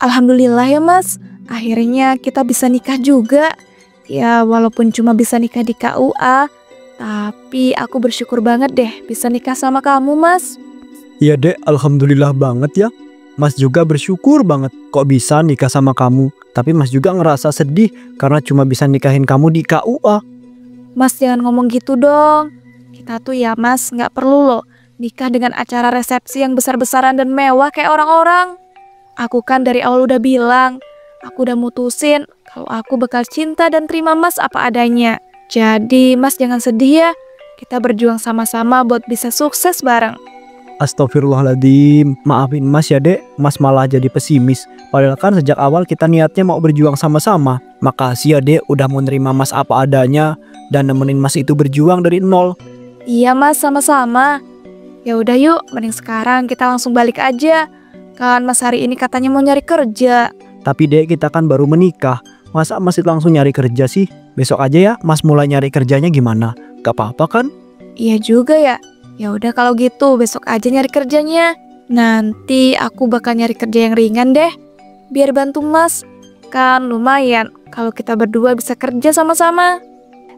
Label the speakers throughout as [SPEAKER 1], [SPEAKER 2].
[SPEAKER 1] Alhamdulillah ya mas, akhirnya kita bisa nikah juga. Ya walaupun cuma bisa nikah di KUA, tapi aku bersyukur banget deh bisa nikah sama kamu mas.
[SPEAKER 2] Iya dek, alhamdulillah banget ya. Mas juga bersyukur banget kok bisa nikah sama kamu. Tapi Mas juga ngerasa sedih karena cuma bisa nikahin kamu di KUA.
[SPEAKER 1] Mas jangan ngomong gitu dong. Kita tuh ya mas nggak perlu loh nikah dengan acara resepsi yang besar-besaran dan mewah kayak orang-orang. Aku kan dari awal udah bilang, aku udah mutusin kalau aku bakal cinta dan terima mas apa adanya. Jadi mas jangan sedih ya, kita berjuang sama-sama buat bisa sukses bareng.
[SPEAKER 2] Astagfirullahaladzim, maafin Mas ya dek, Mas malah jadi pesimis. Padahal kan sejak awal kita niatnya mau berjuang sama-sama. Makasih ya dek udah mau nerima Mas apa adanya dan nemenin Mas itu berjuang dari nol.
[SPEAKER 1] Iya mas, sama-sama. Ya udah yuk, mending sekarang kita langsung balik aja. Kan mas hari ini katanya mau nyari kerja.
[SPEAKER 2] Tapi dek kita kan baru menikah, masa Mas itu langsung nyari kerja sih? Besok aja ya Mas mulai nyari kerjanya gimana? Gak apa-apa kan?
[SPEAKER 1] Iya juga ya. Ya udah kalau gitu besok aja nyari kerjanya. Nanti aku bakal nyari kerja yang ringan deh. Biar bantu mas. Kan lumayan kalau kita berdua bisa kerja sama-sama.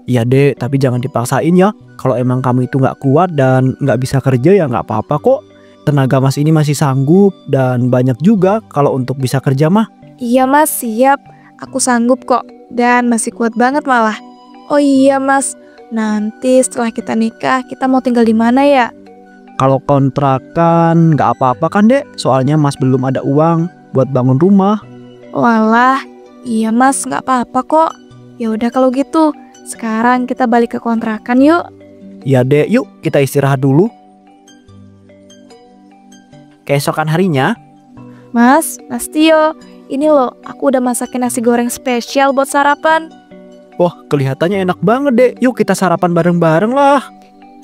[SPEAKER 2] Iya dek, tapi jangan dipaksain ya. Kalau emang kamu itu gak kuat dan gak bisa kerja ya gak apa-apa kok. Tenaga Mas ini masih sanggup dan banyak juga kalau untuk bisa kerja mah.
[SPEAKER 1] Iya mas, siap. Aku sanggup kok. Dan masih kuat banget malah. Oh iya mas, nanti setelah kita nikah kita mau tinggal di mana ya?
[SPEAKER 2] Kalau kontrakan gak apa-apa kan dek, soalnya Mas belum ada uang buat bangun rumah.
[SPEAKER 1] Walah, iya mas nggak apa-apa kok. Ya udah kalau gitu, sekarang kita balik ke kontrakan yuk.
[SPEAKER 2] Ya dek, yuk kita istirahat dulu. Keesokan harinya,
[SPEAKER 1] Mas Tio, ini loh aku udah masakin nasi goreng spesial buat sarapan.
[SPEAKER 2] wah kelihatannya enak banget dek, yuk kita sarapan bareng-bareng lah.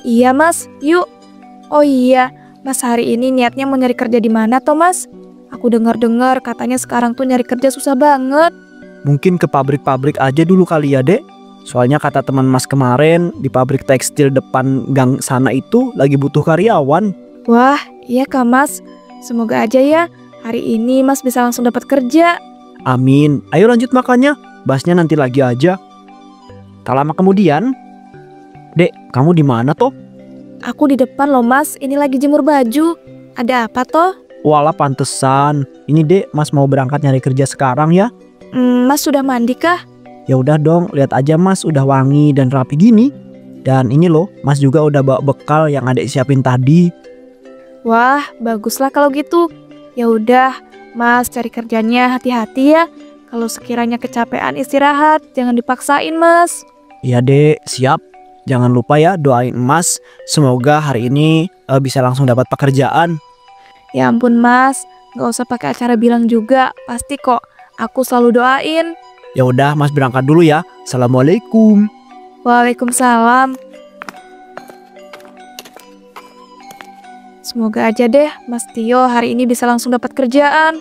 [SPEAKER 1] Iya mas, yuk. Oh iya, mas hari ini niatnya mau nyari kerja di mana toh mas? Aku dengar-dengar katanya sekarang tuh nyari kerja susah banget.
[SPEAKER 2] Mungkin ke pabrik-pabrik aja dulu kali ya dek. Soalnya kata teman Mas kemarin, di pabrik tekstil depan gang sana itu lagi butuh karyawan.
[SPEAKER 1] Wah, iya kak mas. Semoga aja ya hari ini mas bisa langsung dapat kerja.
[SPEAKER 2] Amin. Ayo lanjut makannya, bahasnya nanti lagi aja. Tak lama kemudian, dek, kamu di mana toh?
[SPEAKER 1] Aku di depan loh mas, ini lagi jemur baju. Ada apa toh?
[SPEAKER 2] Walah pantesan. Ini dek, Mas mau berangkat nyari kerja sekarang ya.
[SPEAKER 1] Mas sudah mandi kah?
[SPEAKER 2] Ya udah dong, lihat aja Mas udah wangi dan rapi gini. Dan ini loh, Mas juga udah bawa bekal yang adek siapin tadi.
[SPEAKER 1] Wah, baguslah kalau gitu. Ya udah, mas cari kerjanya hati-hati ya. Kalau sekiranya kecapean istirahat, jangan dipaksain mas.
[SPEAKER 2] Iya dek, siap. Jangan lupa ya doain Mas. Semoga hari ini bisa langsung dapat pekerjaan.
[SPEAKER 1] Ya ampun mas, gak usah pakai acara bilang juga. Pasti kok, aku selalu doain.
[SPEAKER 2] Ya udah, Mas berangkat dulu ya. Assalamualaikum.
[SPEAKER 1] Waalaikumsalam. Semoga aja deh Mas Tio hari ini bisa langsung dapat kerjaan.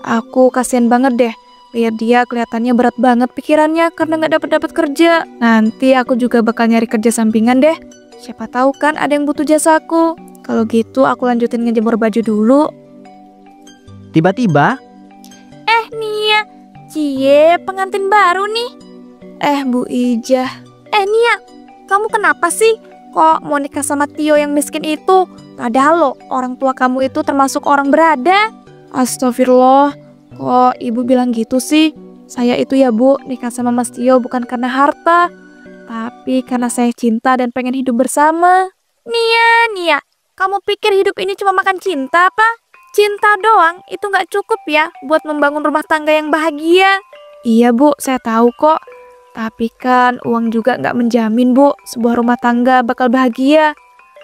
[SPEAKER 1] Aku kasihan banget deh. Lihat dia kelihatannya berat banget pikirannya karena nggak dapat kerja. Nanti aku juga bakal nyari kerja sampingan deh. Siapa tahu kan ada yang butuh jasaku. Kalau gitu aku lanjutin ngejemur baju dulu.
[SPEAKER 2] Tiba-tiba,
[SPEAKER 1] Nia, cie pengantin baru nih. Bu Ijah. Nia, kamu kenapa sih? Kok mau nikah sama Tio yang miskin itu? Padahal loh, orang tua kamu itu termasuk orang berada. Astagfirullah, kok ibu bilang gitu sih? Saya itu ya bu, nikah sama Mas Tio bukan karena harta, tapi karena saya cinta dan pengen hidup bersama. Nia, kamu pikir hidup ini cuma makan cinta apa? Cinta doang itu nggak cukup ya buat membangun rumah tangga yang bahagia. Iya bu, saya tahu kok. Tapi kan uang juga nggak menjamin bu, sebuah rumah tangga bakal bahagia.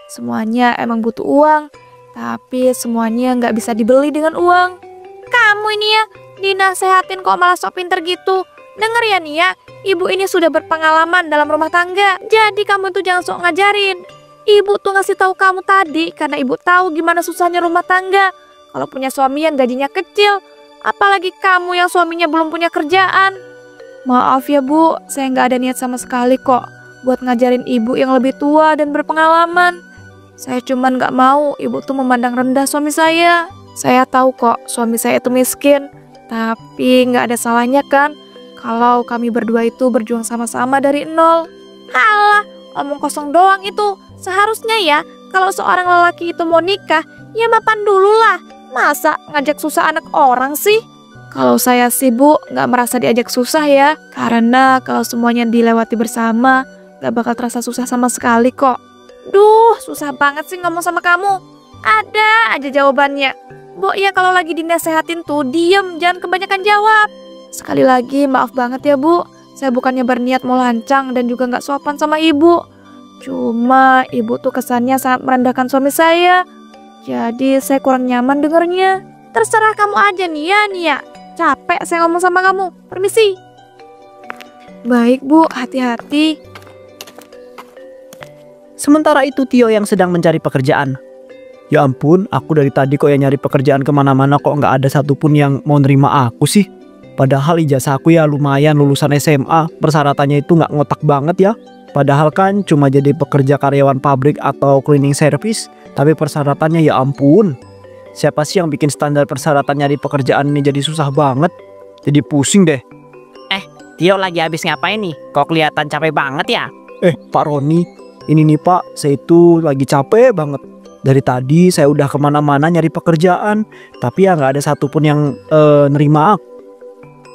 [SPEAKER 1] Semuanya emang butuh uang, tapi semuanya nggak bisa dibeli dengan uang. Kamu ini ya, dinasehatin kok malah sok pinter gitu. Dengar ya Nia, ibu ini sudah berpengalaman dalam rumah tangga. Jadi kamu tuh jangan sok ngajarin. Ibu tuh ngasih tahu kamu tadi karena ibu tahu gimana susahnya rumah tangga. Kalau punya suami yang gajinya kecil, apalagi kamu yang suaminya belum punya kerjaan. Maaf ya bu, saya nggak ada niat sama sekali kok buat ngajarin ibu yang lebih tua dan berpengalaman. Saya cuman nggak mau ibu tuh memandang rendah suami saya. Saya tahu kok suami saya itu miskin, tapi nggak ada salahnya kan kalau kami berdua itu berjuang sama-sama dari nol. Halah, omong kosong doang itu. Seharusnya ya, kalau seorang lelaki itu mau nikah, ya mapan dulu lah. Masa ngajak susah anak orang sih? Kalau saya sih Bu, nggak merasa diajak susah ya. Karena kalau semuanya dilewati bersama, nggak bakal terasa susah sama sekali kok. Duh, susah banget sih ngomong sama kamu. Ada aja jawabannya. Bu ya kalau lagi dinasehatin tuh diem, jangan kebanyakan jawab. Sekali lagi maaf banget ya Bu, saya bukannya berniat mau lancang dan juga nggak sopan sama ibu. Cuma ibu tuh kesannya sangat merendahkan suami saya. Jadi saya kurang nyaman dengernya. Terserah kamu aja Nia. Capek saya ngomong sama kamu. Permisi. Baik Bu, hati-hati.
[SPEAKER 2] Sementara itu Tio yang sedang mencari pekerjaan. Ya ampun, aku dari tadi kok yang nyari pekerjaan kemana-mana kok nggak ada satupun yang mau nerima aku sih. Padahal ijazah aku ya lumayan lulusan SMA, persyaratannya itu nggak ngotak banget ya. Padahal kan cuma jadi pekerja karyawan pabrik atau cleaning service, tapi persyaratannya ya ampun. Siapa sih yang bikin standar persyaratan nyari pekerjaan ini jadi susah banget? Jadi pusing deh.
[SPEAKER 3] Tio lagi habis ngapain nih? Kok kelihatan capek banget ya?
[SPEAKER 2] Pak Roni, ini nih Pak, saya itu lagi capek banget. Dari tadi saya udah kemana-mana nyari pekerjaan, tapi ya nggak ada satupun yang nerima aku.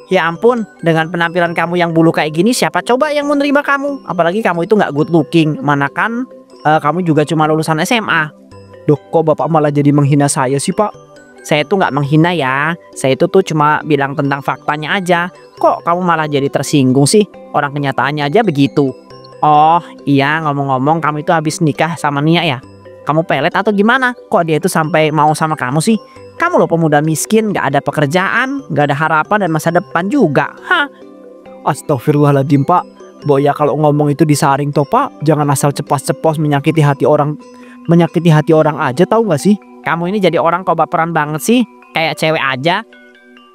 [SPEAKER 3] Ya ampun, dengan penampilan kamu yang bulu kayak gini, siapa coba yang mau nerima kamu? Apalagi kamu itu nggak good looking, mana kan kamu juga cuma lulusan SMA.
[SPEAKER 2] Duh, kok Bapak malah jadi menghina saya sih Pak?
[SPEAKER 3] Saya itu nggak menghina ya, saya itu tuh cuma bilang tentang faktanya aja. Kok kamu malah jadi tersinggung sih? Orang kenyataannya aja begitu. Oh iya, ngomong-ngomong kamu itu habis nikah sama Nia ya? Kamu pelet atau gimana? Kok dia itu sampai mau sama kamu sih? Kamu loh pemuda miskin, gak ada pekerjaan, gak ada harapan dan masa depan juga. Hah?
[SPEAKER 2] Astagfirullahaladzim Pak. Boya kalau ngomong itu disaring toh Pak. Jangan asal ceplos-ceplos menyakiti hati orang. Menyakiti hati orang aja, tahu gak sih?
[SPEAKER 3] Kamu ini jadi orang kok baperan banget sih? Kayak cewek aja.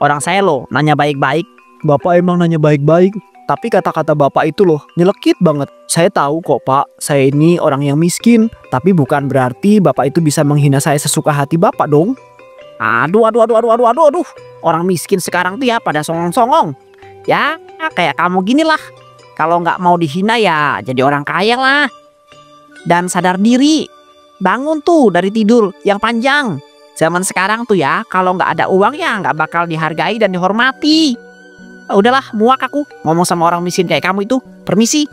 [SPEAKER 3] Orang saya loh nanya baik-baik.
[SPEAKER 2] Bapak emang nanya baik-baik, tapi kata-kata Bapak itu loh nyelekit banget. Saya tahu kok Pak, saya ini orang yang miskin, tapi bukan berarti Bapak itu bisa menghina saya sesuka hati Bapak dong.
[SPEAKER 3] Aduh. Orang miskin sekarang tuh ya pada songong-songong. Ya kayak kamu gini lah. Kalau nggak mau dihina ya jadi orang kaya lah. Dan sadar diri. Bangun tuh dari tidur yang panjang. Zaman sekarang tuh ya kalau nggak ada uang ya nggak bakal dihargai dan dihormati. Udahlah, muak aku ngomong sama orang miskin kayak kamu itu. Permisi.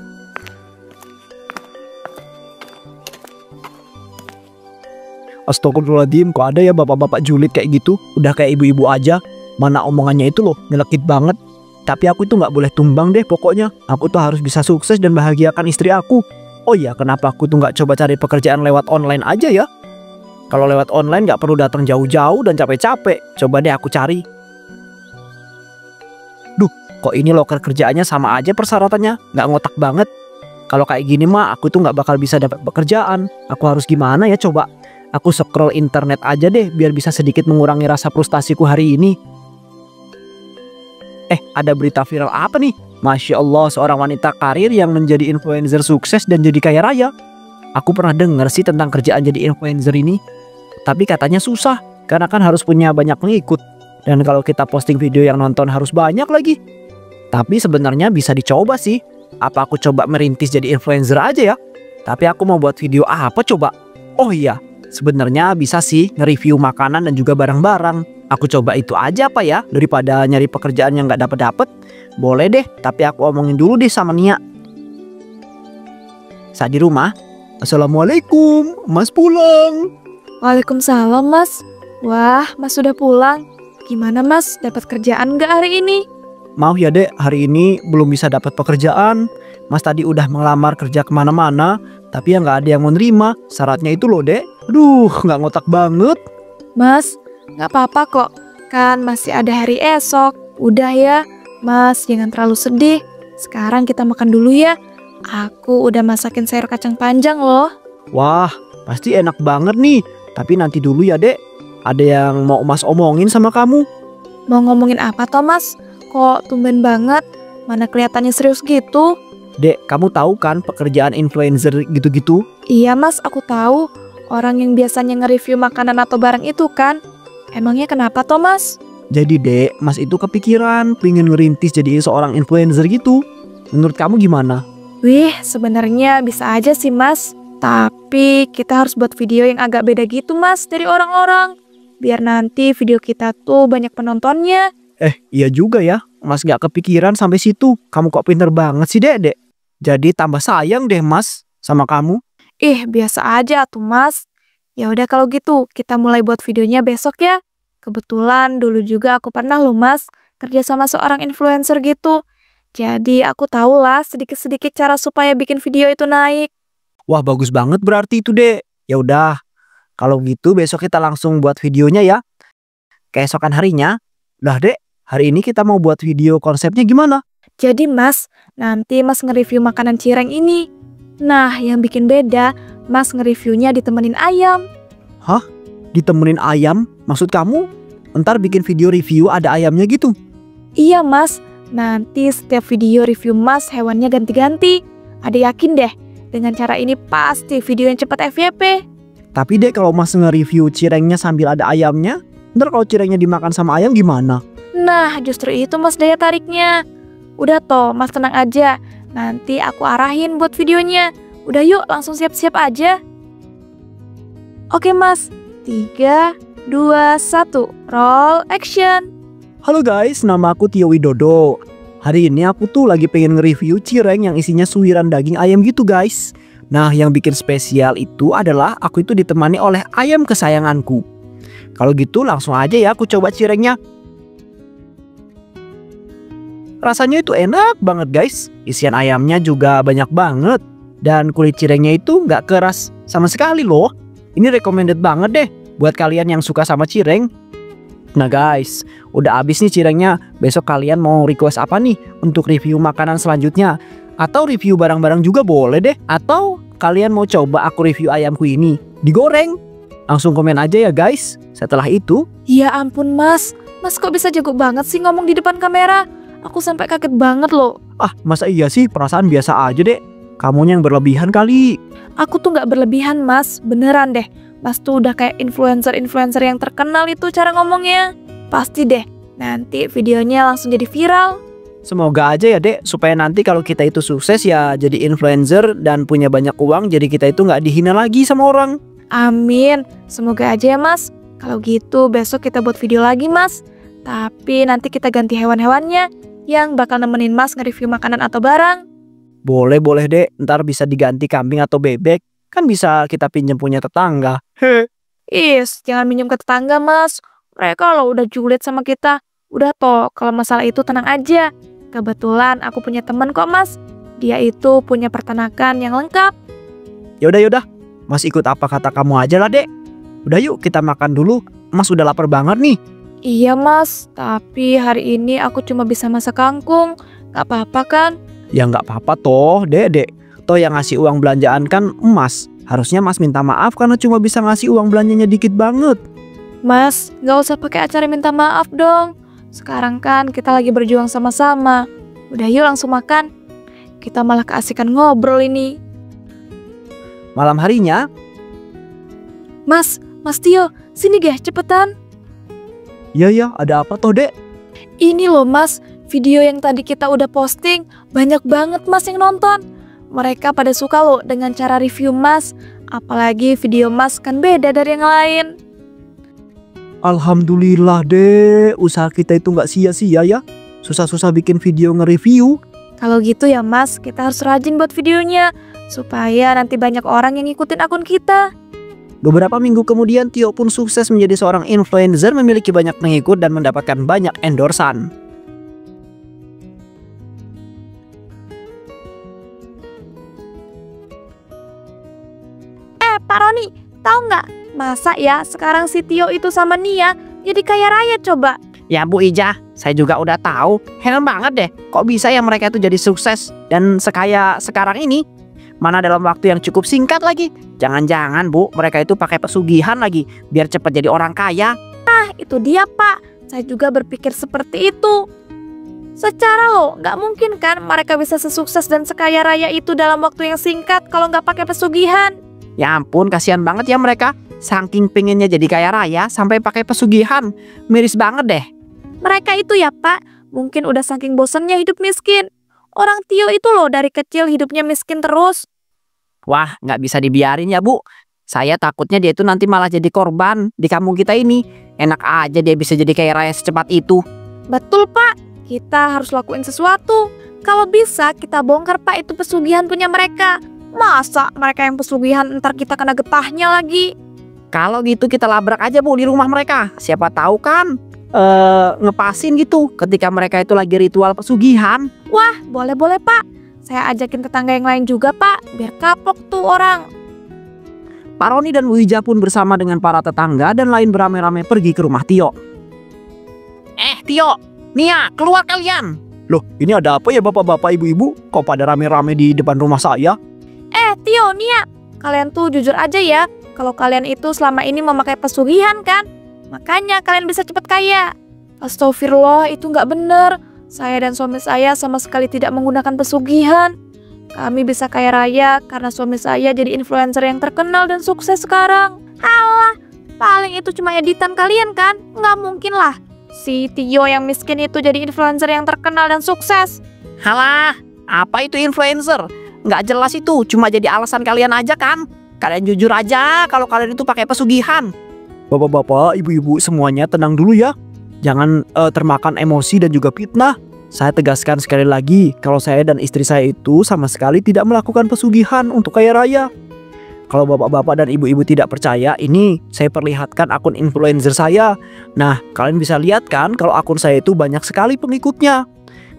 [SPEAKER 2] Astagfirullahaladzim, kok ada ya bapak-bapak julid kayak gitu? Udah kayak ibu-ibu aja. Mana omongannya itu loh nyelekit banget. Tapi aku itu nggak boleh tumbang deh pokoknya. Aku tuh harus bisa sukses dan bahagiakan istri aku. Oh iya, kenapa aku tuh nggak coba cari pekerjaan lewat online aja ya? Kalau lewat online nggak perlu datang jauh-jauh dan capek-capek. Coba deh aku cari. Duh, kok ini loker kerjaannya sama aja persyaratannya? Nggak ngotak banget. Kalau kayak gini mah aku tuh nggak bakal bisa dapat pekerjaan. Aku harus gimana ya coba? Aku scroll internet aja deh biar bisa sedikit mengurangi rasa frustasiku hari ini. Ada berita viral apa nih? Masya Allah, seorang wanita karir yang menjadi influencer sukses dan jadi kaya raya. Aku pernah dengar sih tentang kerjaan jadi influencer ini. Tapi katanya susah, karena kan harus punya banyak pengikut. Dan kalau kita posting video yang nonton harus banyak lagi. Tapi sebenarnya bisa dicoba sih. Apa aku coba merintis jadi influencer aja ya? Tapi aku mau buat video apa coba? Oh iya, sebenarnya bisa sih nge-review makanan dan juga barang-barang. Aku coba itu aja apa ya, daripada nyari pekerjaan yang gak dapet-dapet. Boleh deh, tapi aku omongin dulu deh sama Nia. Saat di rumah, Assalamualaikum, Mas pulang.
[SPEAKER 1] Waalaikumsalam Mas. Wah, Mas sudah pulang. Gimana Mas, dapat kerjaan gak hari ini?
[SPEAKER 2] Maaf ya dek, hari ini belum bisa dapat pekerjaan. Mas tadi udah melamar kerja kemana-mana, tapi ya gak ada yang mau nerima. Syaratnya itu loh dek. Aduh, gak ngotak banget.
[SPEAKER 1] Mas, gak apa-apa kok. Kan masih ada hari esok. Udah ya, Mas jangan terlalu sedih. Sekarang kita makan dulu ya. Aku udah masakin sayur kacang panjang loh.
[SPEAKER 2] Wah, pasti enak banget nih. Tapi nanti dulu ya dek. Ada yang mau Mas omongin sama kamu.
[SPEAKER 1] Mau ngomongin apa toh Mas? Kok tumben banget? Mana kelihatannya serius gitu?
[SPEAKER 2] Dek, kamu tahu kan pekerjaan influencer gitu-gitu?
[SPEAKER 1] Iya Mas, aku tahu. Orang yang biasanya nge-review makanan atau barang itu kan. Emangnya kenapa toh Mas?
[SPEAKER 2] Jadi Dek, Mas itu kepikiran pengen ngerintis jadi seorang influencer gitu. Menurut kamu gimana?
[SPEAKER 1] Wih, sebenarnya bisa aja sih Mas. Tapi kita harus buat video yang agak beda gitu Mas dari orang-orang. Biar nanti video kita tuh banyak penontonnya.
[SPEAKER 2] Iya juga ya, Mas gak kepikiran sampai situ. Kamu kok pinter banget sih Dek. Jadi tambah sayang deh Mas sama kamu.
[SPEAKER 1] Ih, biasa aja tuh Mas. Ya udah kalau gitu, kita mulai buat videonya besok ya. Kebetulan dulu juga aku pernah loh Mas kerja sama seorang influencer gitu. Jadi aku tahu lah sedikit-sedikit cara supaya bikin video itu naik.
[SPEAKER 2] Wah bagus banget berarti itu Dek. Ya udah, kalau gitu besok kita langsung buat videonya ya. Keesokan harinya, lah Dek, hari ini kita mau buat video konsepnya gimana?
[SPEAKER 1] Jadi Mas, nanti Mas nge-review makanan cireng ini. Nah, yang bikin beda, Mas nge-reviewnya ditemenin ayam.
[SPEAKER 2] Ditemenin ayam? Maksud kamu? Ntar bikin video review ada ayamnya gitu?
[SPEAKER 1] Iya Mas, nanti setiap video review Mas hewannya ganti-ganti. Ada yakin deh, dengan cara ini pasti video yang cepat FYP.
[SPEAKER 2] Tapi Dek kalau Mas nge-review cirengnya sambil ada ayamnya, ntar kalau cirengnya dimakan sama ayam gimana?
[SPEAKER 1] Nah, justru itu Mas daya tariknya. Udah toh, Mas tenang aja. Nanti aku arahin buat videonya. Udah yuk, langsung siap-siap aja. Oke Mas, 3, 2, 1, roll action.
[SPEAKER 2] Halo guys, nama aku Tio Widodo. Hari ini aku tuh lagi pengen nge-review cireng yang isinya suiran daging ayam gitu guys. Nah yang bikin spesial itu adalah aku itu ditemani oleh ayam kesayanganku. Kalau gitu langsung aja ya aku coba cirengnya. Rasanya itu enak banget guys. Isian ayamnya juga banyak banget. Dan kulit cirengnya itu nggak keras sama sekali loh. Ini recommended banget deh buat kalian yang suka sama cireng. Nah guys, udah habis nih cirengnya. Besok kalian mau request apa nih untuk review makanan selanjutnya? Atau review barang-barang juga boleh deh. Atau kalian mau coba aku review ayamku ini digoreng? Langsung komen aja ya guys. Setelah itu,
[SPEAKER 1] Ya ampun Mas, Mas kok bisa jago banget sih ngomong di depan kamera? Aku sampai kaget banget loh.
[SPEAKER 2] masa iya sih, perasaan biasa aja deh. Kamunya yang berlebihan kali.
[SPEAKER 1] Aku tuh gak berlebihan Mas, beneran deh. Mas tuh udah kayak influencer-influencer yang terkenal itu cara ngomongnya. Pasti deh, nanti videonya langsung jadi viral.
[SPEAKER 2] Semoga aja ya dek, supaya nanti kalau kita itu sukses ya jadi influencer dan punya banyak uang, jadi kita itu nggak dihina lagi sama orang.
[SPEAKER 1] Amin, semoga aja ya Mas. Kalau gitu besok kita buat video lagi Mas. Tapi nanti kita ganti hewan-hewannya yang bakal nemenin Mas nge-review makanan atau barang.
[SPEAKER 2] Boleh dek, ntar bisa diganti kambing atau bebek. Kan bisa kita pinjam punya tetangga.
[SPEAKER 1] Is, jangan minjem ke tetangga Mas. Mereka lo udah julid sama kita. Udah toh, kalau masalah itu tenang aja. Kebetulan aku punya temen kok Mas. Dia itu punya peternakan yang lengkap.
[SPEAKER 2] Yaudah, Mas ikut apa kata kamu aja lah dek. Udah yuk kita makan dulu, Mas udah lapar banget nih.
[SPEAKER 1] Iya Mas, tapi hari ini aku cuma bisa masak kangkung. Gak apa-apa kan?
[SPEAKER 2] Ya nggak apa-apa toh dek. Toh yang ngasih uang belanjaan kan Mas. Harusnya Mas minta maaf karena cuma bisa ngasih uang belanjanya dikit banget.
[SPEAKER 1] Mas, gak usah pakai acara minta maaf dong. Sekarang kan kita lagi berjuang sama-sama. Udah yuk langsung makan. Kita malah keasikan ngobrol ini.
[SPEAKER 2] Malam harinya,
[SPEAKER 1] Mas Tio, sini deh cepetan.
[SPEAKER 2] ya ada apa toh dek?
[SPEAKER 1] Ini loh Mas, video yang tadi kita udah posting. Banyak banget Mas yang nonton. Mereka pada suka loh dengan cara review Mas. Apalagi video Mas kan beda dari yang lain.
[SPEAKER 2] Alhamdulillah deh, usaha kita itu nggak sia-sia ya. Susah-susah bikin video nge-review.
[SPEAKER 1] Kalau gitu ya Mas, kita harus rajin buat videonya. Supaya nanti banyak orang yang ngikutin akun kita.
[SPEAKER 2] Beberapa minggu kemudian Tio pun sukses menjadi seorang influencer, memiliki banyak pengikut dan mendapatkan banyak endorsan.
[SPEAKER 1] Pak Roni, tahu nggak? Masa ya sekarang si Tio itu sama Nia jadi kaya raya coba.
[SPEAKER 3] Ya Bu Ijah, saya juga udah tahu. Heran banget deh, kok bisa ya mereka itu jadi sukses dan sekaya sekarang ini? Mana dalam waktu yang cukup singkat lagi. Jangan-jangan Bu, mereka itu pakai pesugihan lagi biar cepat jadi orang kaya.
[SPEAKER 1] Itu dia Pak, saya juga berpikir seperti itu. Secara loh, nggak mungkin kan mereka bisa sesukses dan sekaya raya itu dalam waktu yang singkat kalau nggak pakai pesugihan.
[SPEAKER 3] Ya ampun, kasihan banget ya mereka. Saking pengennya jadi kaya raya sampai pakai pesugihan. Miris banget deh.
[SPEAKER 1] Mereka itu ya Pak, mungkin udah saking bosannya hidup miskin. Orang Tio itu loh dari kecil hidupnya miskin terus.
[SPEAKER 3] Wah, nggak bisa dibiarin ya Bu. Saya takutnya dia itu nanti malah jadi korban di kampung kita ini. Enak aja dia bisa jadi kaya raya secepat itu.
[SPEAKER 1] Betul Pak, kita harus lakuin sesuatu. Kalau bisa kita bongkar Pak itu pesugihan punya mereka. Masa mereka yang pesugihan ntar kita kena getahnya lagi.
[SPEAKER 3] Kalau gitu kita labrak aja Bu di rumah mereka. Siapa tahu kan ngepasin gitu ketika mereka itu lagi ritual pesugihan.
[SPEAKER 1] Wah, boleh-boleh Pak. Saya ajakin tetangga yang lain juga Pak, biar kapok tuh orang.
[SPEAKER 3] Pak Roni dan Bu Ija pun bersama dengan para tetangga dan lain beramai-ramai pergi ke rumah Tio. Tio, Nia, keluar kalian.
[SPEAKER 2] Loh, ini ada apa ya bapak-bapak ibu-ibu? Kok pada rame-rame di depan rumah saya?
[SPEAKER 1] Tio, Nia, kalian tuh jujur aja ya. Kalau kalian itu selama ini memakai pesugihan kan? Makanya kalian bisa cepat kaya. Astagfirullah, itu nggak bener. Saya dan suami saya sama sekali tidak menggunakan pesugihan. Kami bisa kaya raya karena suami saya jadi influencer yang terkenal dan sukses sekarang. Alah, paling itu cuma editan kalian kan? Nggak mungkin lah. Si Tio yang miskin itu jadi influencer yang terkenal dan sukses.
[SPEAKER 3] Halah, apa itu influencer? Nggak jelas itu, cuma jadi alasan kalian aja kan? Kalian jujur aja kalau kalian itu pakai pesugihan.
[SPEAKER 2] Bapak-bapak, ibu-ibu semuanya tenang dulu ya. Jangan termakan emosi dan juga fitnah. Saya tegaskan sekali lagi, kalau saya dan istri saya itu sama sekali tidak melakukan pesugihan untuk kaya raya. Kalau bapak-bapak dan ibu-ibu tidak percaya, ini saya perlihatkan akun influencer saya. Nah, kalian bisa lihat kan kalau akun saya itu banyak sekali pengikutnya.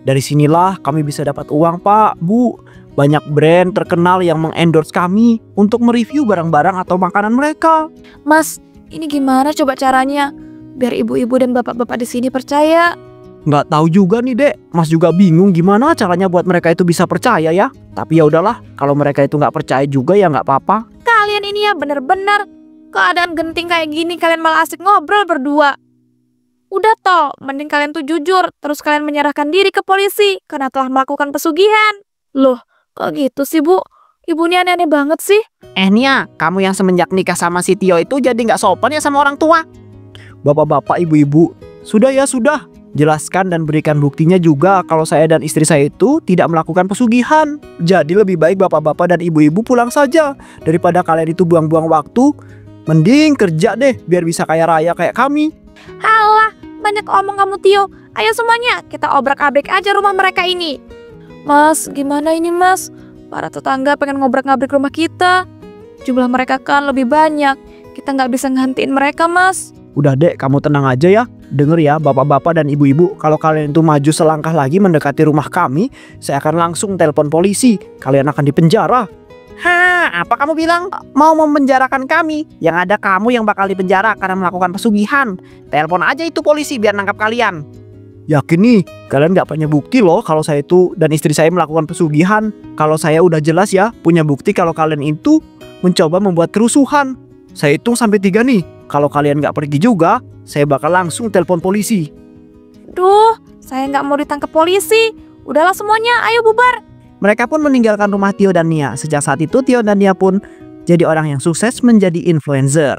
[SPEAKER 2] Dari sinilah kami bisa dapat uang Pak, Bu. Banyak brand terkenal yang mengendorse kami untuk mereview barang-barang atau makanan mereka.
[SPEAKER 1] Mas, ini gimana coba caranya? Biar ibu-ibu dan bapak-bapak di sini percaya.
[SPEAKER 2] Nggak tahu juga nih Dek, Mas juga bingung gimana caranya buat mereka itu bisa percaya ya. Tapi ya udahlah, kalau mereka itu nggak percaya juga ya nggak apa-apa.
[SPEAKER 1] Kalian ini ya bener-bener keadaan genting kayak gini kalian malah asik ngobrol berdua. Udah toh, mending kalian tuh jujur, terus kalian menyerahkan diri ke polisi karena telah melakukan pesugihan. Loh, kok gitu sih Bu? Ibu ini aneh-aneh banget sih.
[SPEAKER 3] Nia, kamu yang semenjak nikah sama si Tio itu jadi nggak sopan ya sama orang tua?
[SPEAKER 2] Bapak-bapak, ibu-ibu, sudah ya sudah. Jelaskan dan berikan buktinya juga kalau saya dan istri saya itu tidak melakukan pesugihan. Jadi lebih baik bapak-bapak dan ibu-ibu pulang saja. Daripada kalian itu buang-buang waktu, mending kerja deh biar bisa kaya raya kayak kami.
[SPEAKER 1] Halah, banyak omong kamu Tio. Ayo semuanya, kita obrak-abrik aja rumah mereka ini. Mas, gimana ini Mas? Para tetangga pengen ngobrak-ngabrik rumah kita. Jumlah mereka kan lebih banyak. Kita nggak bisa ngehentiin mereka Mas.
[SPEAKER 2] Udah Dek, kamu tenang aja ya. Dengar ya bapak-bapak dan ibu-ibu, kalau kalian itu maju selangkah lagi mendekati rumah kami, saya akan langsung telepon polisi. Kalian akan dipenjara.
[SPEAKER 3] Apa kamu bilang? Mau memenjarakan kami? Yang ada kamu yang bakal dipenjara karena melakukan pesugihan. Telepon aja itu polisi biar nangkap kalian.
[SPEAKER 2] Yakin nih, kalian nggak punya bukti loh kalau saya itu dan istri saya melakukan pesugihan. Kalau saya udah jelas ya, punya bukti kalau kalian itu mencoba membuat kerusuhan. Saya hitung sampai 3 nih. Kalau kalian nggak pergi juga, saya bakal langsung telepon polisi.
[SPEAKER 1] Duh, saya nggak mau ditangkap polisi. Udahlah semuanya, ayo bubar.
[SPEAKER 3] Mereka pun meninggalkan rumah Tio dan Nia. Sejak saat itu Tio dan Nia pun jadi orang yang sukses menjadi influencer.